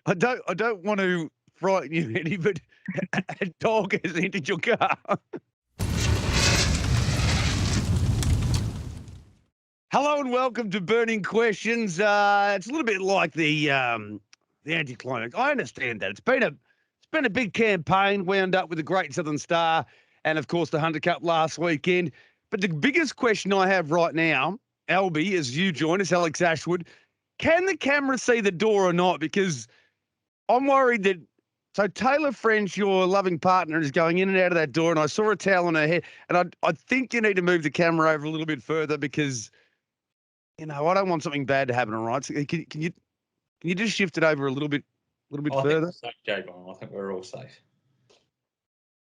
I don't want to frighten you any, but a dog has entered your car. Hello and welcome to Burning Questions. It's a little bit like the anticlimax. I understand that it's been a big campaign, wound up with the Great Southern Star, and of course the Hunter Cup last weekend. But the biggest question I have right now, Albie, as you join us, Alex Ashwood, can the camera see the door or not? Because I'm worried that. So Taylor French, your loving partner, is going in and out of that door, and I saw a towel on her head, and I think you need to move the camera over a little bit further because I don't want something bad to happen. All right, so can you just shift it over a little bit I think further? we're safe, J-Bone. I think we're all safe.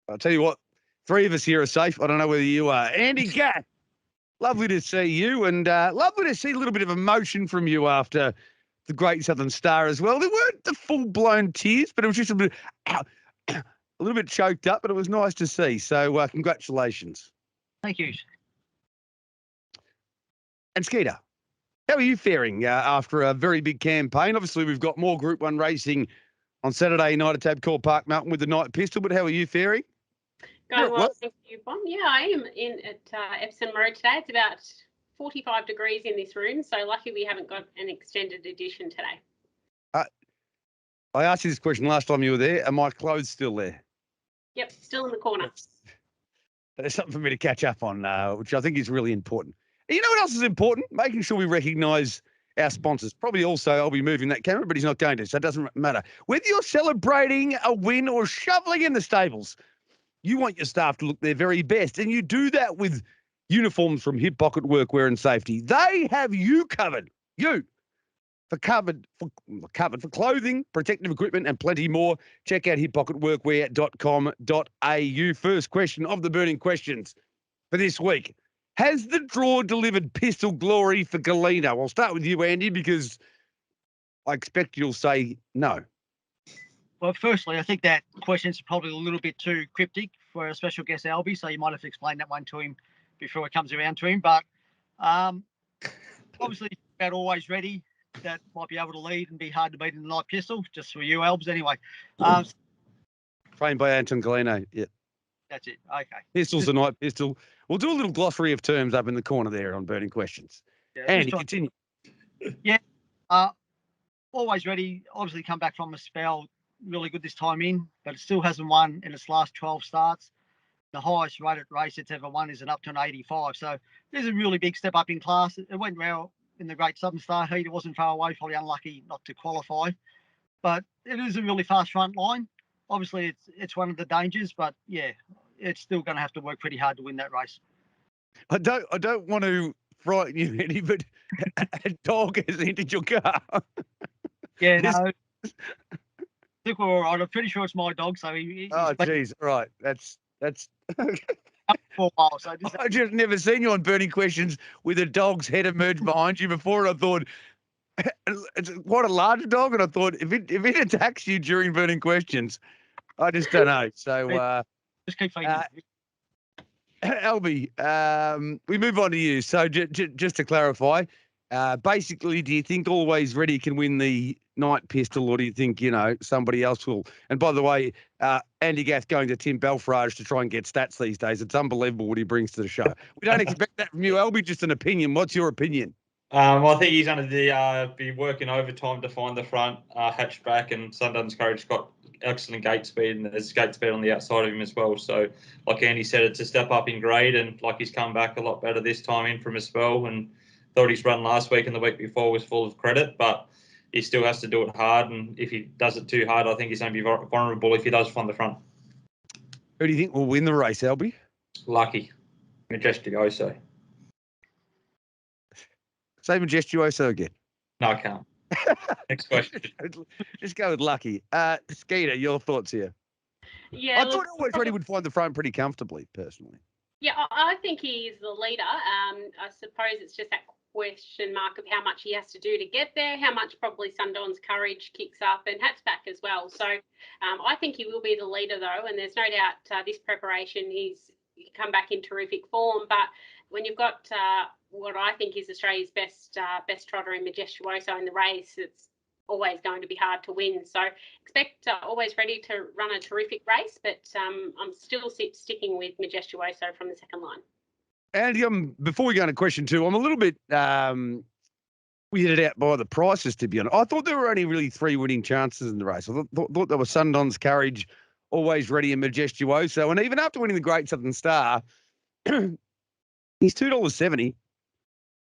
I'll tell you what, three of us here are safe. I don't know whether you are. Andy Gath, lovely to see you, and lovely to see a little bit of emotion from you after the Great Southern Star as well. There weren't the full-blown tears, but it was just a little bit choked up, but it was nice to see. So congratulations. Thank you. And Nikkita, how are you faring after a very big campaign? Obviously, we've got more Group 1 racing on Saturday night at Tabcorp Park, Melton, with the night pistol, but how are you faring? Going well, thank you, Bon. Yeah, I am in at Epsom Road today. It's about 45 degrees in this room, so lucky we haven't got an extended edition today. I asked you this question last time you were there. Are my clothes still there? Yep, still in the corner. There's something for me to catch up on, which I think is really important. And you know what else is important? Making sure we recognise our sponsors. Probably also I'll be moving that camera, but he's not going to, so it doesn't matter. Whether you're celebrating a win or shoveling in the stables, you want your staff to look their very best, and you do that with uniforms from Hip Pocket Workwear and Safety. They have you covered. For clothing, protective equipment, and plenty more. Check out hippocketworkwear.com.au. First question of the burning questions for this week. Has the draw delivered pistol glory for Golino? I'll start with you, Andy, because I expect you'll say no. Well, firstly, I think that question's probably a little bit too cryptic for a special guest, Albie, so you might have to explain that one to him before it comes around to him. But obviously, about always ready. That might be able to lead and be hard to beat in the night pistol, just for you, Albs, anyway. Trained by Anton Golino, yeah. That's it, okay. Pistol's a night pistol. We'll do a little glossary of terms up in the corner there on burning questions. Yeah, Andy, continue. Yeah, always ready. Obviously come back from a spell, really good this time in, but it still hasn't won in its last 12 starts. The highest rated race it's ever won is an up to an 85. So there's a really big step up in class. It went well in the Great Southern Star heat. It wasn't far away, probably unlucky not to qualify. But it is a really fast front line. Obviously, it's one of the dangers, but yeah, it's still going to have to work pretty hard to win that race. I don't want to frighten you any, but a dog has entered your car. Yeah, no. I think we're all right. I'm pretty sure it's my dog, so he's geez, right. That's for a while. So I just never seen you on Burning Questions with a dog's head emerge behind you before, and I thought it's quite a large dog, and I thought if it attacks you during Burning Questions, I just don't know. So just keep feeding. Albie, we move on to you. So just to clarify, basically, do you think Always Ready can win the night pistol, or do you think, somebody else will? And by the way, Andy Gath going to Tim Belfrage to try and get stats these days. It's unbelievable what he brings to the show. We don't expect that from you, Albie, just an opinion. What's your opinion? I think he's going to be working overtime to find the front hatchback, and Sundown's Courage got excellent gate speed, and there's gate speed on the outside of him as well. So, like Andy said, it's a step up in grade, and like he's come back a lot better this time in from a spell, and thought his run last week and the week before was full of credit, but he still has to do it hard, and if he does it too hard, I think he's going to be vulnerable if he does find the front. Who do you think will win the race, Albie? Lucky. Majestuoso. Say Majestuoso again. No, I can't. Next question. Just go with Lucky. Nikkita, your thoughts here? Yeah, I thought Always Ready would find the front pretty comfortably, personally. Yeah, I think he is the leader. I suppose it's just that question mark of how much he has to do to get there, how much probably Sundawn's Courage kicks up and Hatchback as well. So I think he will be the leader, though, and there's no doubt this preparation he's come back in terrific form. But when you've got what I think is Australia's best trotter in Majestuoso in the race, it's always going to be hard to win. So expect Always Ready to run a terrific race, but I'm still sticking with Majestuoso from the second line. Andy, before we go into question 2, I'm a little bit weirded out by the prices, to be honest. I thought there were only really 3 winning chances in the race. I thought there were Sundon's Courage, Always Ready, and Majestuoso. And even after winning the Great Southern Star, he's $2.70.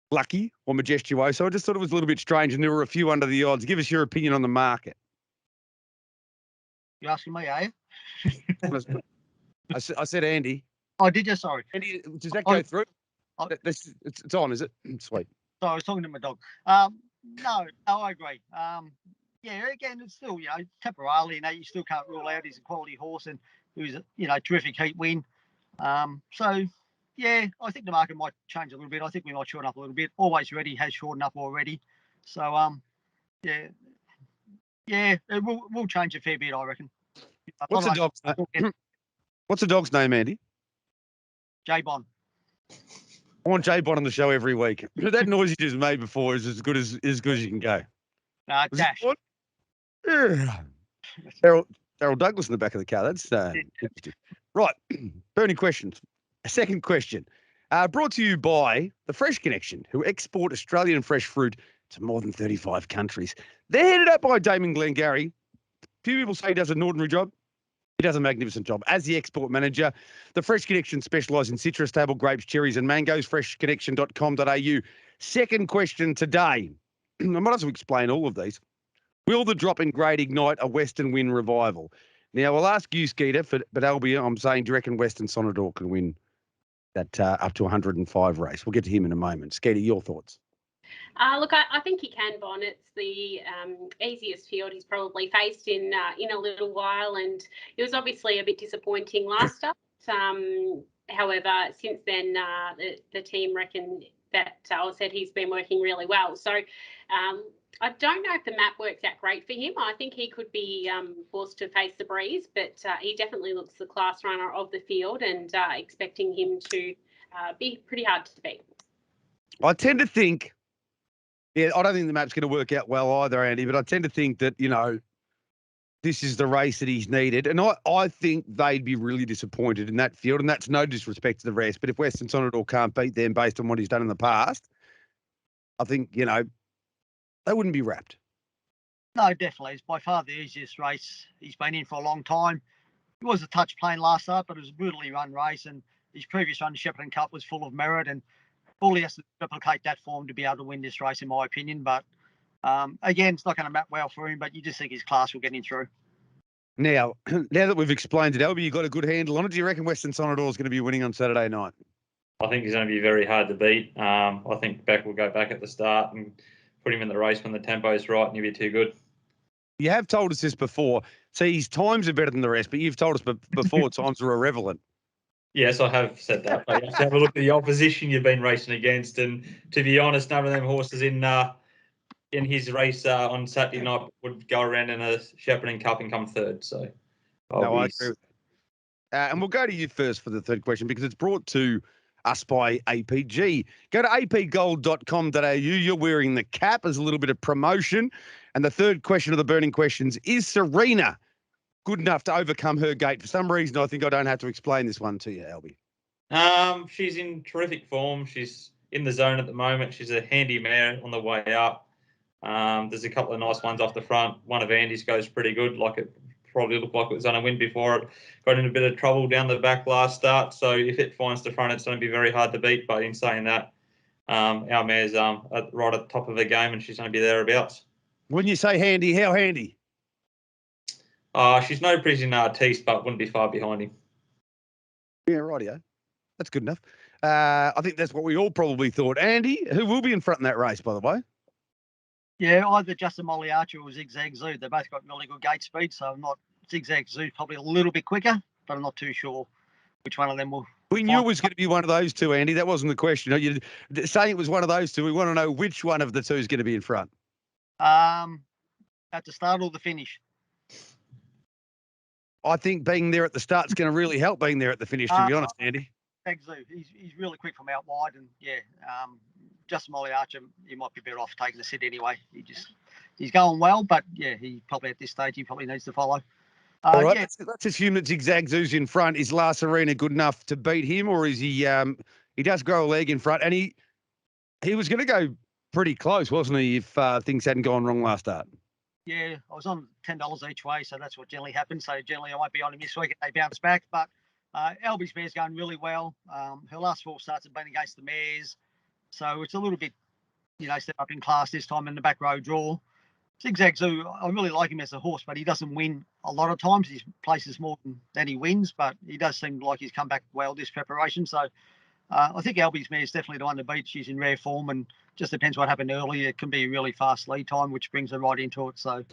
Lucky or Majestuoso. I just thought it was a little bit strange, and there were a few under the odds. Give us your opinion on the market. You asking me, are you? I said Andy. Oh, did you? Sorry. Andy, does that go through? It's on, is it? Sweet. Sorry, I was talking to my dog. No, I agree. Yeah, again, it's still, temporarily, you still can't rule out he's a quality horse and who's a, terrific heat win. So, yeah, I think the market might change a little bit. I think we might shorten up a little bit. Always Ready has shortened up already. So, yeah, it will change a fair bit, I reckon. What's the dog's name, Andy? J-Bon. I want J-Bon on the show every week. That noise you just made before is as good as you can go. Dash. Daryl Douglas in the back of the car. That's interesting. Right. Burning questions. A second question. Brought to you by the Fresh Connection, who export Australian fresh fruit to more than 35 countries. They're headed up by Damon Glengarry. Few people say he does an ordinary job. He does a magnificent job. As the export manager, the Fresh Connection specialise in citrus, table grapes, cherries and mangoes. freshconnection.com.au. Second question today. I might as well explain all of these. Will the drop in grade ignite a Western win revival? Now, we'll ask you, Skeeter, but Albie, I'm saying, do you reckon Western Sonador can win that up to 105 race? We'll get to him in a moment. Skeeter, your thoughts? Look, I think he can, Bon. It's the easiest field he's probably faced in a little while, and it was obviously a bit disappointing last start. However, since then, the team reckon that said he's been working really well. So I don't know if the map works out great for him. I think he could be forced to face the breeze, but he definitely looks the class runner of the field, and expecting him to be pretty hard to beat. I tend to think, I don't think the map's going to work out well either, Andy, but I tend to think that, this is the race that he's needed. And I think they'd be really disappointed in that field, and that's no disrespect to the rest. But if Western Sonador can't beat them based on what he's done in the past, I think, they wouldn't be wrapped. No, definitely. It's by far the easiest race he's been in for a long time. It was a touch plane last start, but it was a brutally run race, and his previous run, Shepparton Cup, was full of merit, and all he has to replicate that form to be able to win this race, in my opinion. But again, it's not going to map well for him, but you just think his class will get him through. Now that we've explained it, Albie, you've got a good handle on it. Do you reckon Western Sonador is going to be winning on Saturday night? I think he's going to be very hard to beat. I think Beck will go back at the start and put him in the race when the tempo is right, and he'll be too good. You have told us this before. See, his times are better than the rest, but you've told us before times are irrelevant. Yes, I have said that. But you have to have a look at the opposition you've been racing against, and to be honest, none of them horses in his race on Saturday night would go around in a Shepparton Cup and come third. So, I agree with that. And we'll go to you first for the third question, because it's brought to us by APG. Go to apgold.com.au. You're wearing the cap as a little bit of promotion. And the third question of the burning questions: is Serena good enough to overcome her gait? For some reason, I think I don't have to explain this one to you, Albie. She's in terrific form. She's in the zone at the moment. She's a handy mare on the way up. There's a couple of nice ones off the front. One of Andy's goes pretty good. Like, it probably looked like it was on a win before it got in a bit of trouble down the back last start. So if it finds the front, it's going to be very hard to beat. But in saying that, our mare's right at the top of her game, and she's going to be thereabouts. When you say handy, how handy? She's no prison artiste, but wouldn't be far behind him. Yeah, rightio. That's good enough. I think that's what we all probably thought. Andy, who will be in front in that race, by the way? Yeah, either Justin Molly Archer or Zigzag Zoo. They both got really good gate speed, so I'm not. Zigzag Zoo probably a little bit quicker, but I'm not too sure which one of them will. We knew it was going to be one of those two, Andy. That wasn't the question. You saying it was one of those two. We want to know which one of the two is going to be in front. At the start or the finish? I think being there at the start is going to really help being there at the finish, to be honest, Andy. Zoo. He's really quick from out wide, and Justin Molly Archer, he might be better off taking the sit anyway. he's going well, but yeah, he probably at this stage he probably needs to follow. All right, Yeah. let's assume that Zigzag Zoo's in front. Is La Serena good enough to beat him, or is he? He does grow a leg in front, and he was going to go pretty close, wasn't he? If things hadn't gone wrong last start. Yeah, I was on $10 each way, so that's what generally happens. So generally, I won't be on him this week if they bounce back. But Albie's mare's going really well. Her last 4 starts have been against the mares, so it's a little bit, step up in class this time in the back row draw. Zigzag Zoo, I really like him as a horse, but he doesn't win a lot of times. He places more than he wins, but he does seem like he's come back well this preparation. So I think Albie's mare is definitely the one to beat. She's in rare form, and just depends what happened earlier. It can be a really fast lead time, which brings her right into it. So,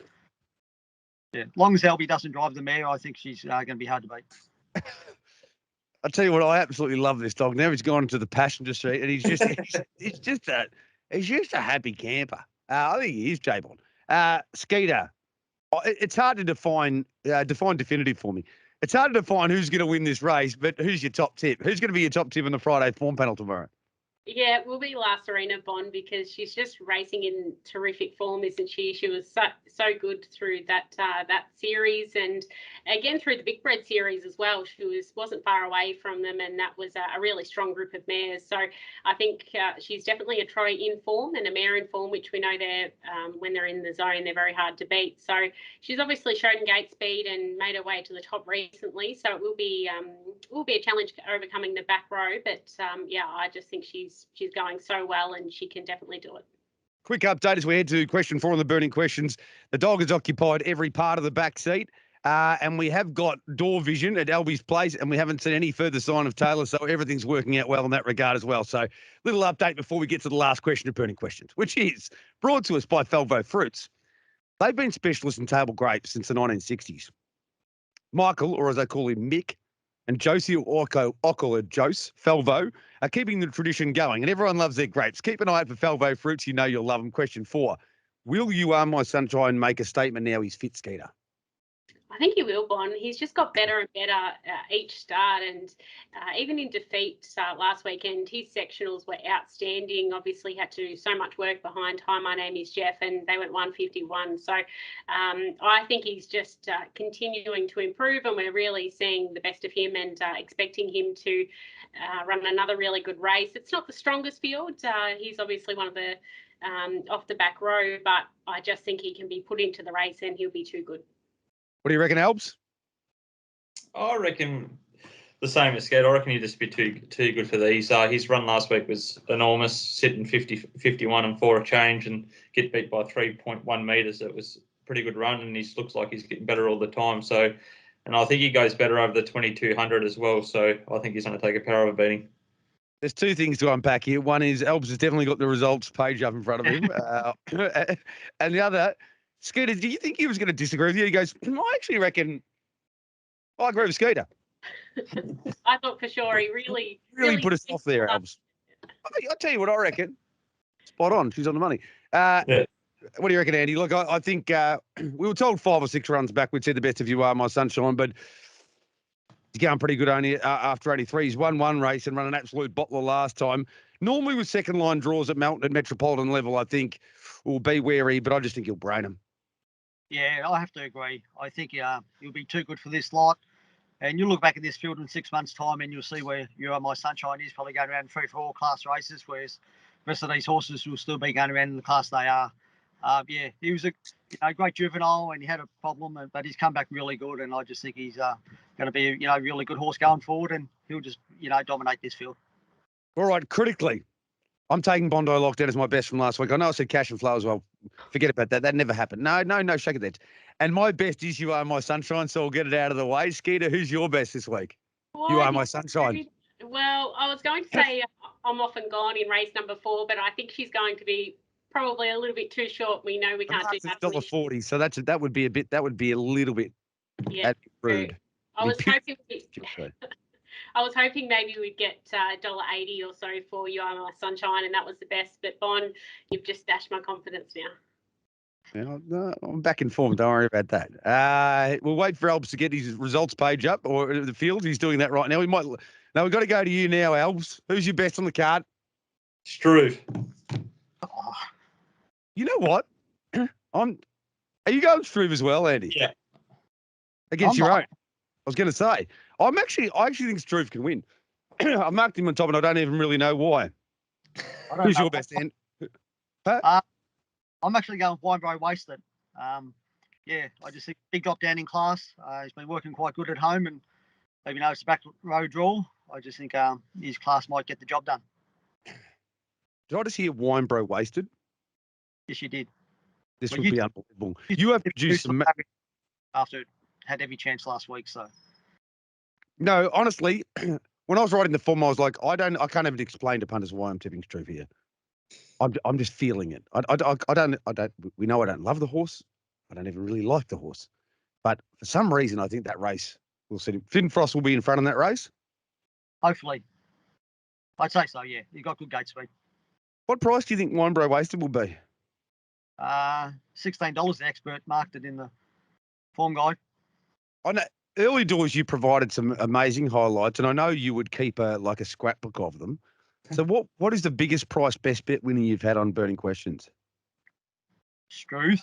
yeah, as long as Albie doesn't drive the mare, I think she's going to be hard to beat. I'll tell you what, I absolutely love this dog. Now he's gone to the passenger seat, and he's just a happy camper. I think he is, J-Bond. Skeeter, it's hard to define definitive for me. It's hard to define who's going to win this race, but who's your top tip? Who's going to be your top tip in the Friday form panel tomorrow? Yeah, it will be La Serena, Bond, because she's just racing in terrific form, isn't she? She was so good through that series, and again through the Big Bread series as well. She wasn't far away from them, and that was a really strong group of mares. So I think she's definitely a trot in form and a mare in form, which we know they're when they're in the zone, they're very hard to beat. So she's obviously shown gate speed and made her way to the top recently. So it will be a challenge overcoming the back row, but yeah, I just think she's going so well, and she can definitely do it. Quick update as we head to question 4 on the burning questions. The dog has occupied every part of the back seat, and we have got door vision at Albie's place, and we haven't seen any further sign of Taylor, so everything's working out well in that regard as well. So little update before we get to the last question of burning questions, which is brought to us by Felvo Fruits. They've been specialists in table grapes since the 1960s. Michael, or as they call him, Mick, and Josie or Jose Felvo are keeping the tradition going, and everyone loves their grapes. Keep an eye out for Felvo Fruits. You know you'll love them. Question 4. Will Youaremy Sunshine make a statement now he's fit, Skeeter? I think he will, Bon. He's just got better and better each start, and even in defeat last weekend, his sectionals were outstanding. Obviously, had to do so much work behind Hi, My Name is Jeff, and they went 151. So I think he's just continuing to improve, and we're really seeing the best of him and expecting him to run another really good race. It's not the strongest field. He's obviously one of the off the back row, but I just think he can be put into the race and he'll be too good. What do you reckon, Albs? I reckon the same as Skate. I reckon he'd just be too good for these. His run last week was enormous, sitting 51 and 4 a change and get beat by 3.1 metres. It was a pretty good run, and he looks like he's getting better all the time. So, and I think he goes better over the 2200 as well. So I think he's going to take a power of a beating. There's 2 things to unpack here. One is Albs has definitely got the results page up in front of him. And the other, Skeeter, do you think he was going to disagree with you? He goes, I actually reckon I agree with Skeeter. I thought for sure he really put us off there, Albs. I'll tell you what I reckon. Spot on. She's on the money. Yeah. What do you reckon, Andy? Look, I think we were told 5 or 6 runs back we'd see the best of Youaremy Sunshine, but he's going pretty good only after 83. He's won 1 race and run an absolute bottler last time. Normally with second line draws at Melton at Metropolitan level, I think we'll be wary, but I just think he'll brain him. Yeah, I have to agree. I think he'll be too good for this lot. And you'll look back at this field in 6 months' time and you'll see where Youaremy Sunshine is probably going around 3 or 4 class races, whereas the rest of these horses will still be going around in the class they are. Yeah, he was a great juvenile and he had a problem, but he's come back really good. And I just think he's going to be a really good horse going forward, and he'll just dominate this field. All right, critically, I'm taking Bondi Lockdown as my best from last week. I know I said Cash and Flow as well. Forget about that. That never happened. No, shake it there. And my best is Youaremy Sunshine, so I'll get it out of the way. Skeeter, who's your best this week? Youaremy Sunshine. Well, I was going to say I'm off and gone in race number 4, but I think she's going to be probably a little bit too short. We know we can't do that. $1.40, so that would be a little bit rude. I was hoping I was hoping maybe we'd get $1.80 or so for Youaremy Sunshine, and that was the best. But Bon, you've just dashed my confidence now. Yeah, no, I'm back in form. Don't worry about that. We'll wait for Albs to get his results page up, or the field. He's doing that right now. We've got to go to you now, Albs. Who's your best on the card? Struve. You know what? Are you going Struve as well, Andy? Yeah. Against I'm your not. own. I was going to say, I actually think Struve can win. I marked him on top, and I don't even really know why. I don't Who's know. your best end? I'm actually going Winebro Wasted. Yeah, I just think big drop down in class. He's been working quite good at home, and even though it's a back row draw, I just think his class might get the job done. Did I just hear Winebro Wasted? Yes, you did. This Well, would you be did. unbelievable. You have produced some. After it had every chance last week, so No, honestly, when I was writing the form, I was like, I can't even explain to punters why I'm tipping Struve here. I'm just feeling it. I don't. We know I don't love the horse. I don't even really like the horse, but for some reason, I think that race will see him. Finn Frost will be in front in that race. hopefully, I'd say so. Yeah, you got good gate speed. What price do you think Winebro Wasted will be? $16. The expert marked it in the form guide. I know early doors you provided some amazing highlights, and I know you would keep a scrapbook of them. So what is the biggest price best bet winning you've had on Burning Questions? Struve.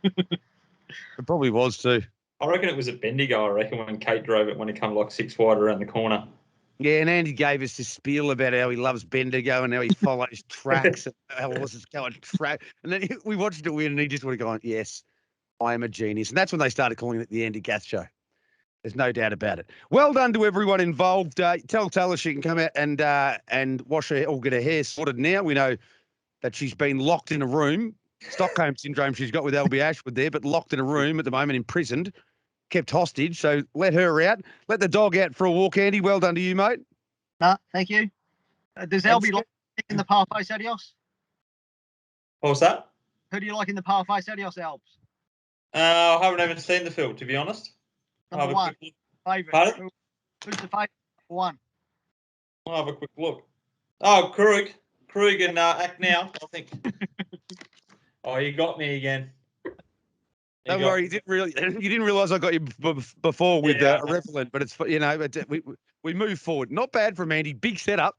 It probably was too. I reckon it was a Bendigo. I reckon when Kate drove it when it come like 6 wide around the corner. Yeah, and Andy gave us this spiel about how he loves Bendigo and how he follows tracks and how horses go on track. And then we watched it win, and he just would have gone, "Yes, I am a genius." And that's when they started calling it the Andy Gath Show. There's no doubt about it. Well done to everyone involved. Tell Taylor she can come out and wash her or get her hair sorted now. We know that she's been locked in a room. Stockholm syndrome she's got with LB Ashwood there, but locked in a room at the moment, imprisoned, kept hostage. So let her out. Let the dog out for a walk, Andy. Well done to you, mate. No, thank you. Does LB like in the par face adios? What was that? Who do you like in the par face adios, Albs? I haven't even seen the field, to be honest. Number one, favourite. Pardon? Who's the favourite? Number one. I'll have a quick look. Oh, Krug and Act Now, I think. Oh, you got me again. Don't worry, you didn't realise I got you before with Yeah, Repellent, but it's we move forward. Not bad from Andy. Big setup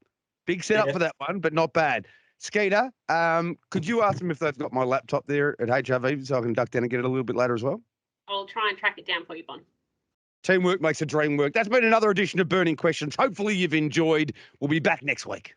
Yeah. for that one, but not bad. Skeeter, could you ask them if they've got my laptop there at HRV so I can duck down and get it a little bit later as well? I'll try and track it down for you, Bon. Teamwork makes the dream work. That's been another edition of Burning Questions. Hopefully you've enjoyed. We'll be back next week.